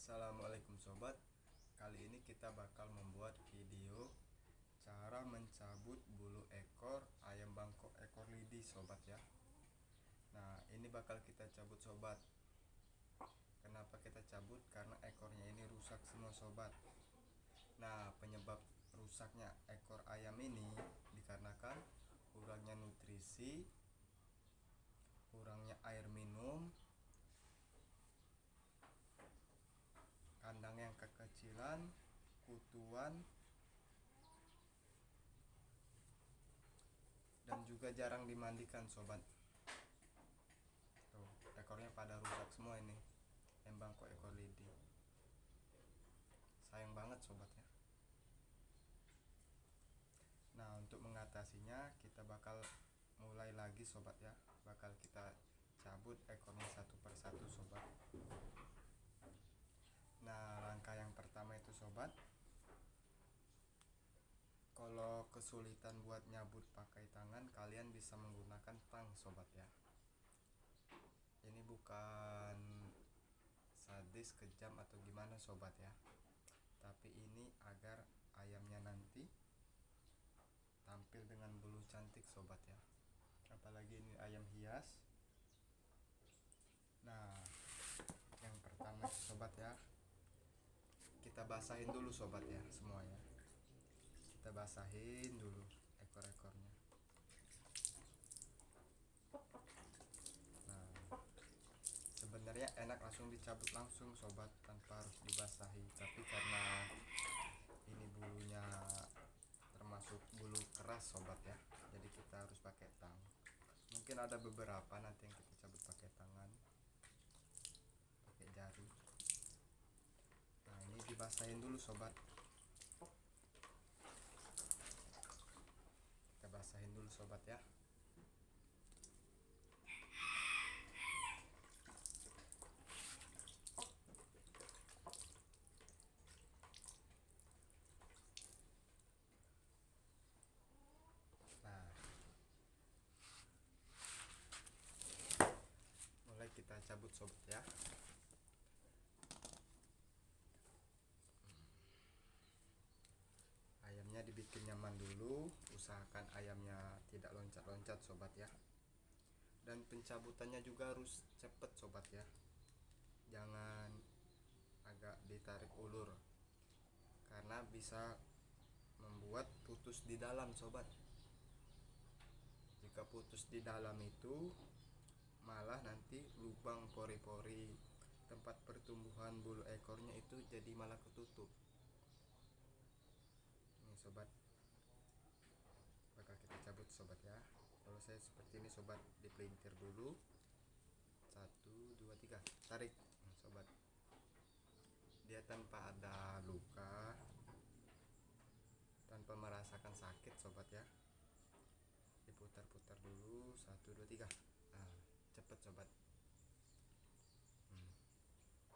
Assalamualaikum sobat. Kali ini kita bakal membuat video cara mencabut bulu ekor ayam bangkok ekor lidi sobat ya. Nah, ini bakal kita cabut sobat. Kenapa kita cabut? Karena ekornya ini rusak semua sobat. Nah, penyebab rusaknya ekor ayam ini dikarenakan kurangnya nutrisi, kurangnya air minum, kandang yang kekecilan, kutuan, dan juga jarang dimandikan sobat. Tuh, ekornya pada rusak semua ini, ayam bangkok ekor lidi. Sayang banget sobat ya. Nah, untuk mengatasinya kita bakal mulai lagi sobat ya. Bakal kita cabut ekornya satu persatu sobat. Nah, langkah yang pertama itu sobat, kalau kesulitan buat nyabut pakai tangan, kalian bisa menggunakan tang sobat ya. Ini bukan sadis, kejam atau gimana sobat ya, tapi ini agar ayamnya nanti tampil dengan bulu cantik sobat ya. Apalagi ini ayam hias. Nah, yang pertama sobat ya, kita basahin dulu sobat ya semuanya. Kita basahin dulu ekor-ekornya. Nah, sebenarnya enak langsung dicabut langsung sobat tanpa harus dibasahi, tapi karena ini bulunya termasuk bulu keras sobat ya, jadi kita harus pakai tang. Mungkin ada beberapa nanti yang kita cabut pakai tangan, pakai jari. Nah, ini dibasahin dulu sobat. Kita basahin dulu sobat ya. Nah, mulai kita cabut sobat ya. Ayamnya dibikin nyaman dulu, usahakan ayamnya tidak loncat-loncat sobat ya. Dan pencabutannya juga harus cepet sobat ya, jangan agak ditarik ulur, karena bisa membuat putus di dalam sobat. Jika putus di dalam itu malah nanti lubang pori-pori tempat pertumbuhan bulu ekornya itu jadi malah ketutup. Ini sobat, bakal kita cabut sobat ya. Kalau saya seperti ini sobat, dipelintir dulu. 1, 2, 3, tarik sobat. Dia tanpa ada luka, tanpa merasakan sakit sobat ya. Diputar-putar dulu. 1, 2, 3. Nah, cepet sobat.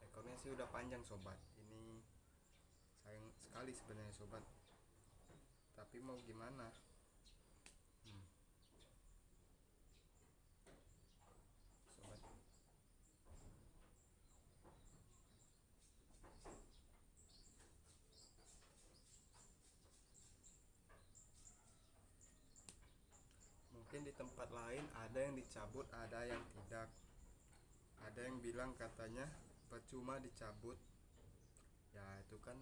Ekornya sih udah panjang sobat. Ini sayang sekali sebenarnya sobat, tapi mau gimana. Sobat, mungkin di tempat lain ada yang dicabut, ada yang tidak. Ada yang bilang katanya percuma dicabut. Ya itu kan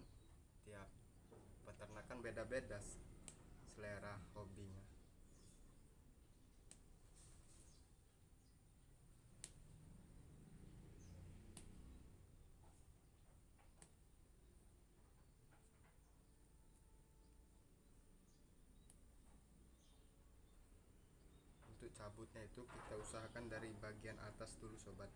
tiap peternakan beda-beda selera hobinya. Untuk cabutnya itu kita usahakan dari bagian atas dulu sobat.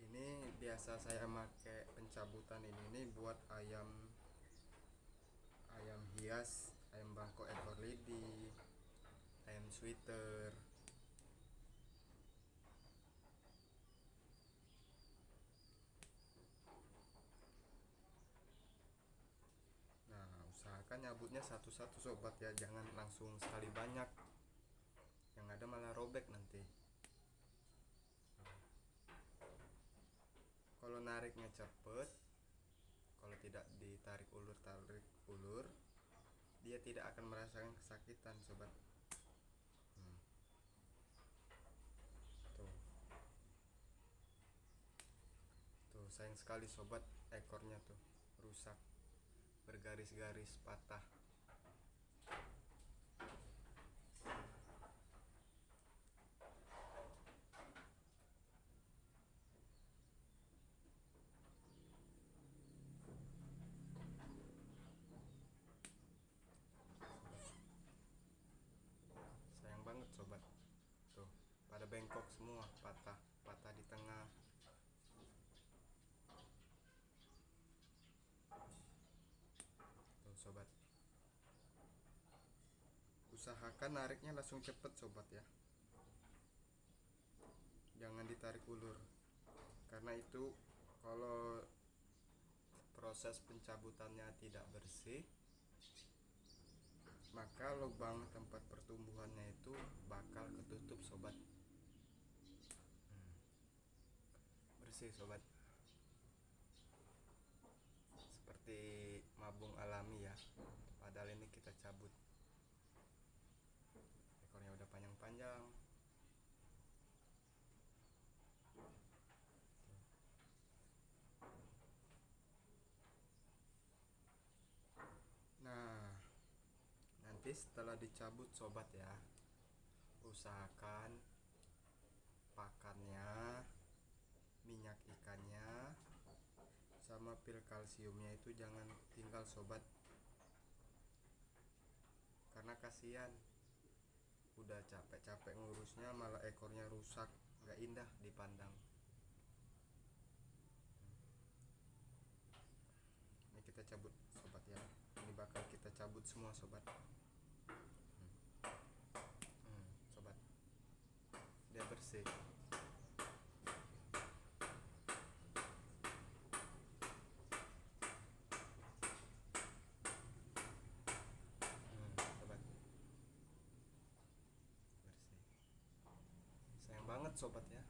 Ini biasa saya pakai pencabutan ini buat ayam hias, ayam bangkok ekor lidi, ayam sweater. Nah, usahakan nyabutnya satu-satu sobat ya, jangan langsung sekali banyak, yang ada malah robek nanti. Kalau nariknya cepet, kalau tidak ditarik ulur tarik ulur, dia tidak akan merasakan kesakitan sobat. Tuh, tuh sayang sekali sobat, ekornya tuh rusak, bergaris-garis patah. Sayang banget sobat, tuh pada bengkok semua, patah, patah di tengah. Tuh sobat, usahakan nariknya langsung cepet sobat ya, jangan ditarik ulur, karena itu kalau proses pencabutannya tidak bersih, maka lubang tempat pertumbuhannya itu bakal ketutup sobat. Bersih sobat, seperti mabung alami ya, padahal ini kita cabut. Ekornya udah panjang-panjang. Nah, nanti setelah dicabut sobat ya, usahakan pakannya, minyak ikannya, sama pil kalsiumnya itu jangan tinggal sobat, karena kasihan udah capek-capek ngurusnya malah ekornya rusak, gak indah dipandang. Ini kita cabut sobat ya, ini bakal kita cabut semua sobat. Sobat, dia bersih. Sobat, bersih. Sayang banget sobat ya.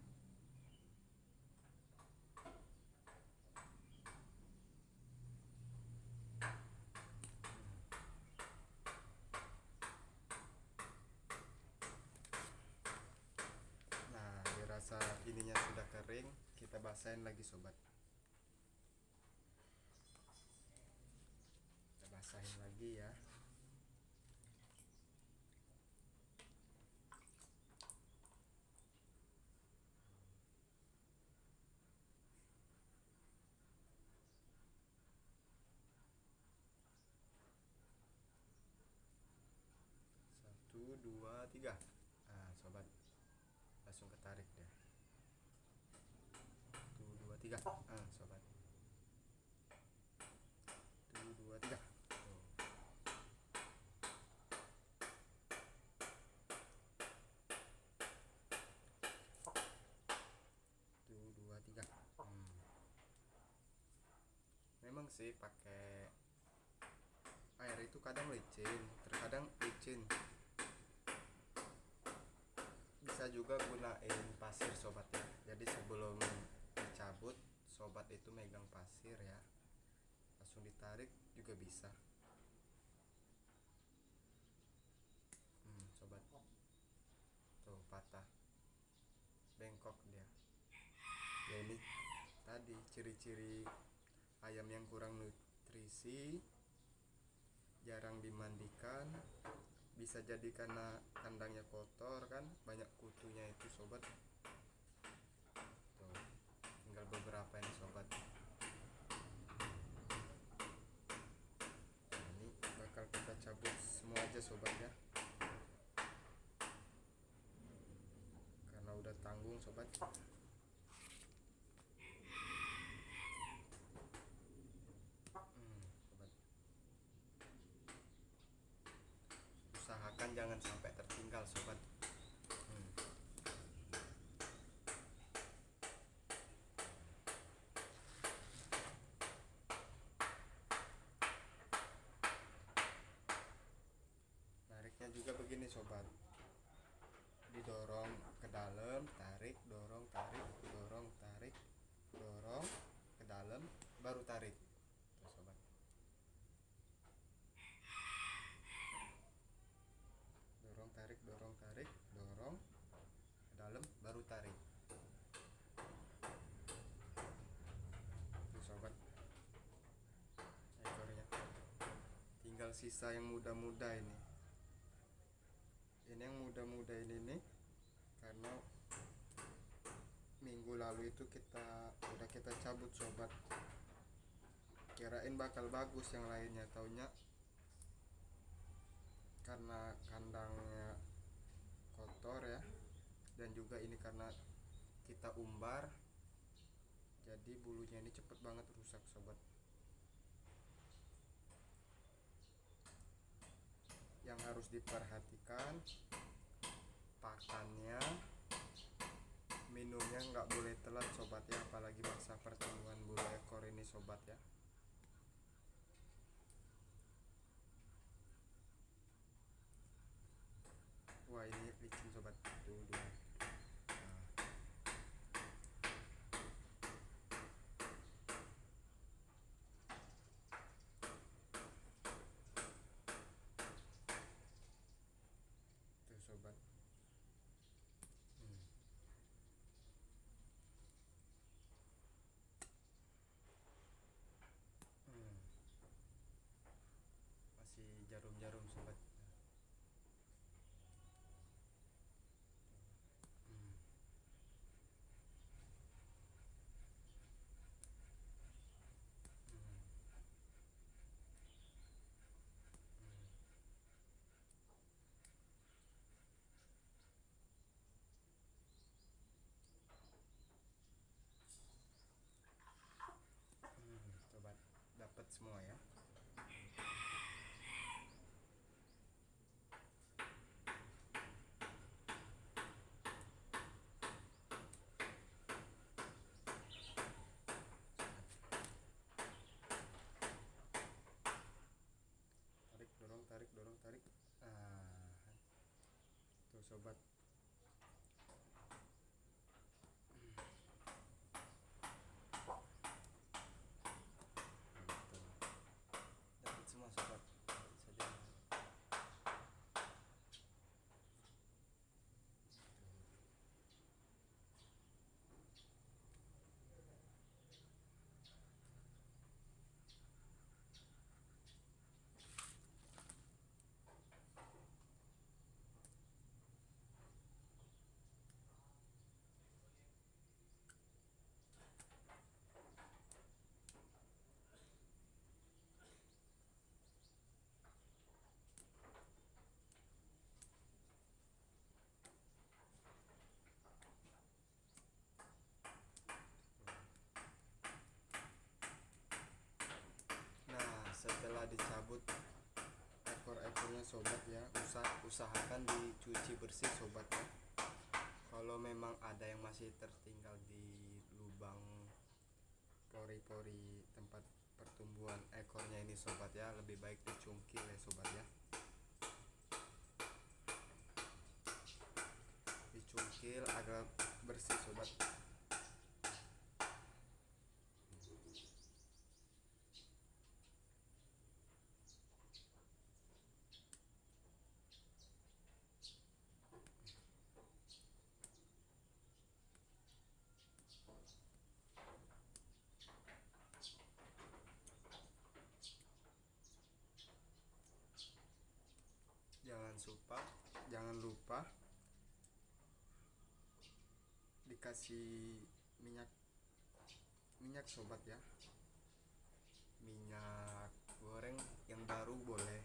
Nah, dirasa ininya sudah kering, kita basahin lagi sobat. Kita basahin lagi ya. Satu, dua, tiga. Nah, sobat, langsung ketarik deh. Satu, dua, tiga. Nah, sobat. Satu, dua, tiga. Tuh. Satu, dua, tiga. Memang sih pakai air itu kadang licin, terkadang licin. Bisa juga gunain pasir sobat ya. Jadi sebelum dicabut, sobat itu megang pasir ya, langsung ditarik juga bisa. Sobat, tuh patah, bengkok dia ya. Ini tadi ciri-ciri ayam yang kurang nutrisi, jarang dimandikan. Bisa jadi karena kandangnya kotor kan, banyak kutunya itu sobat. Tuh, tinggal beberapa ini sobat. Nah, ini bakal kita cabut semua aja sobat ya, karena udah tanggung sobat. Sobat, usahakan jangan sampai tertinggal sobat. Nariknya juga begini sobat, didorong ke dalam, tarik, dorong, tarik, dorong, tarik, dorong, baru tarik tuh sobat, dorong tarik dorong tarik dorong ke dalam baru tarik tuh sobat, ekornya tinggal sisa yang muda-muda ini yang muda-muda ini nih, karena minggu lalu itu udah kita cabut sobat, kirain bakal bagus yang lainnya, taunya karena kandangnya kotor ya, dan juga ini karena kita umbar, jadi bulunya ini cepet banget rusak sobat. Yang harus diperhatikan pakannya, minumnya nggak boleh telat sobat ya, apalagi masa pertumbuhan bulu ekor ini sobat ya. Wah ini licin sobat, tuh dua. Tuh sobat. Masih jarum-jarum sobat. Sobat, dapat semua ya. Tarik dorong tarik dorong tarik. Tuh sobat. Dapat semua sobat. Saja. Setelah dicabut ekor-ekornya sobat ya, usahakan dicuci bersih sobat ya. Kalau memang ada yang masih tertinggal di lubang pori-pori tempat pertumbuhan ekornya ini sobat ya, lebih baik dicungkil ya sobat ya. Dicungkil agar bersih sobat. Jangan lupa dikasih minyak sobat ya, minyak goreng yang baru boleh,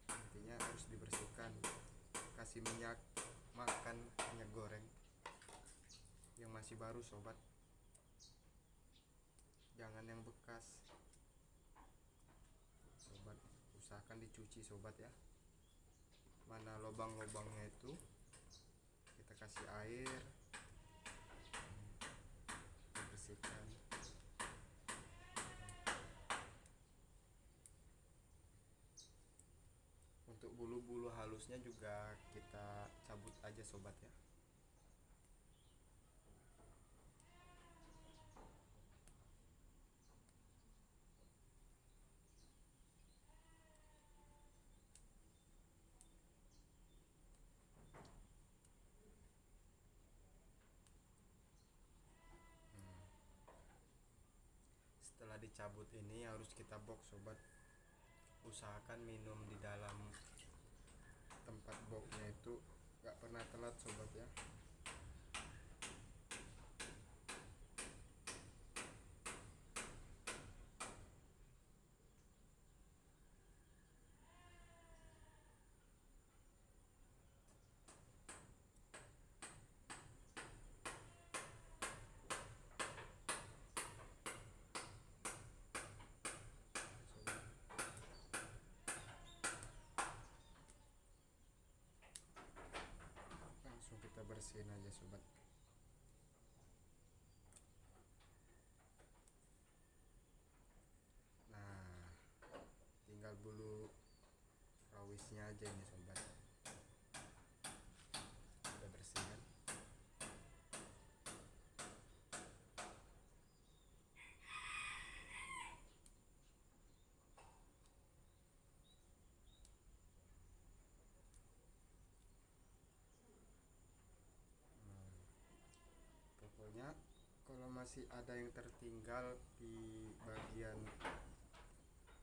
intinya harus dibersihkan. Kasih minyak makan, minyak goreng yang masih baru sobat, jangan yang bekas sobat. Usahakan dicuci sobat ya, mana lubang-lubangnya itu kita kasih air, bersihkan. Untuk bulu-bulu halusnya juga kita cabut aja sobat ya. dicabut ini harus kita box sobat. Usahakan minum di dalam tempat boxnya itu gak pernah telat sobat ya. Langsung kita bersihin aja sobat. Nah, tinggal bulu rawisnya aja ini sobat. Kita bersihkan. Pokoknya kalau masih ada yang tertinggal di bagian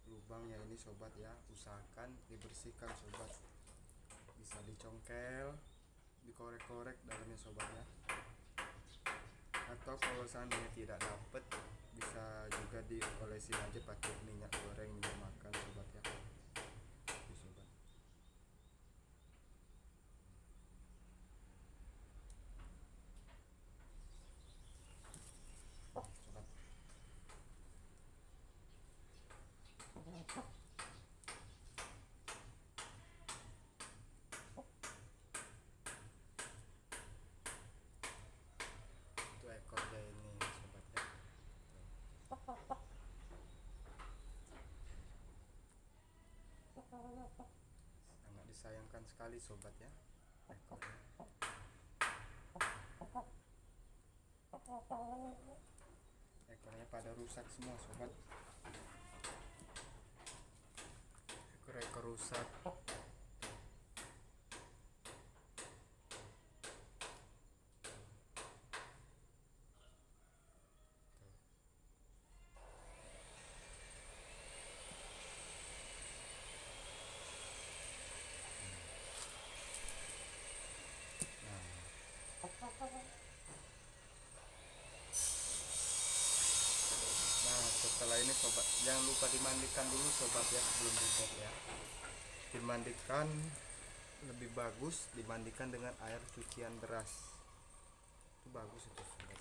lubangnya ini sobat ya, usahakan dibersihkan sobat. Bisa dicongkel, dikorek-korek dalamnya sobat ya. Atau kalau seandainya tidak dapat, bisa juga diolesin aja pakai minyak goreng, minyak makan sobat ya. Oke, sobat. Sobat. Itu ekornya ini sobat ya. Sangat disayangkan sekali sobat ya ekornya. Ekornya pada rusak semua sobat. Ekor-ekor rusak. Nah, setelah ini sobat, jangan lupa dimandikan dulu sobat ya sebelum dibox ya. Dimandikan lebih bagus dibandingkan dengan air cucian beras. Itu bagus itu sobat.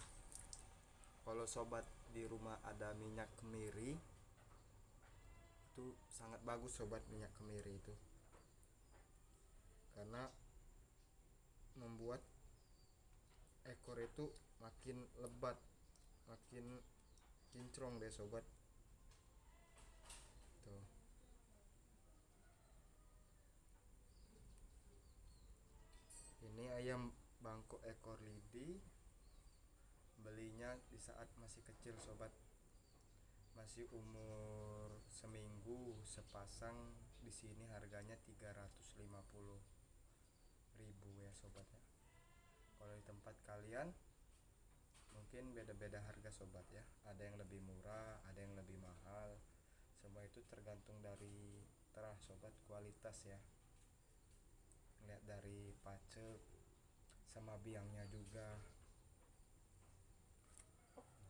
Kalau sobat di rumah ada minyak kemiri, itu sangat bagus sobat minyak kemiri itu. Karena membuat ekor itu makin lebat, makin kinclong deh sobat. Tuh. Ini ayam bangkok ekor lidi, belinya di saat masih kecil sobat, masih umur seminggu, sepasang di sini harganya 350.000 ya sobat ya. Kalau di tempat kalian mungkin beda-beda harga sobat ya, ada yang lebih murah, ada yang lebih mahal. Semua itu tergantung dari terah sobat, kualitas ya. Lihat dari pacek sama biangnya juga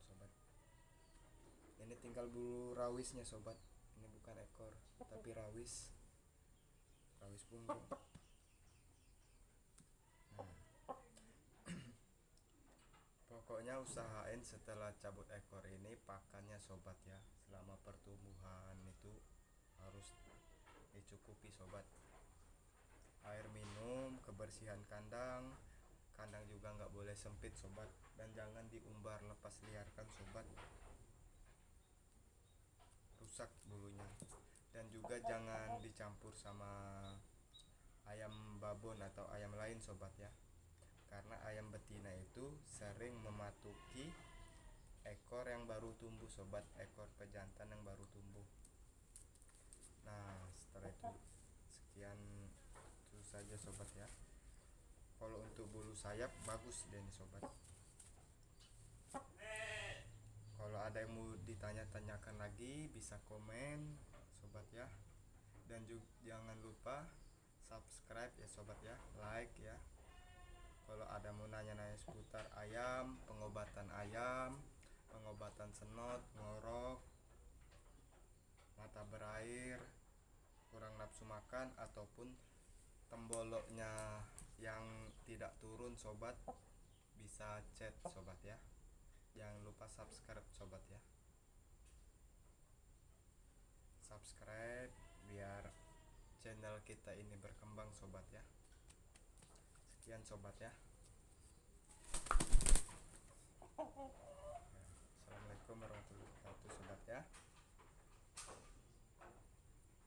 sobat. Ini tinggal bulu rawisnya sobat, ini bukan ekor tapi rawis punggung. Nah, pokoknya usahain setelah cabut ekor ini pakannya sobat ya, selama pertumbuhan itu harus dicukupi sobat. Air minum, kebersihan kandang juga nggak boleh sempit sobat, dan jangan diumbar lepas liarkan sobat, rusak bulunya. Dan juga jangan dicampur sama ayam babon atau ayam lain sobat ya, karena ayam betina itu sering mematuki ekor yang baru tumbuh sobat, ekor pejantan yang baru tumbuh. Nah, setelah itu sekian itu saja sobat ya. Kalau untuk bulu sayap bagus deh nih sobat. Kalau ada yang mau ditanya-tanyakan lagi bisa komen sobat ya. Dan juga jangan lupa subscribe ya sobat ya, like ya. Kalau ada mau nanya-nanya seputar ayam, pengobatan senot, ngorok, mata berair, kurang nafsu makan, ataupun temboloknya yang tidak turun sobat, bisa chat sobat ya. Jangan lupa subscribe sobat ya, subscribe biar channel kita ini berkembang sobat ya. Sekian sobat ya.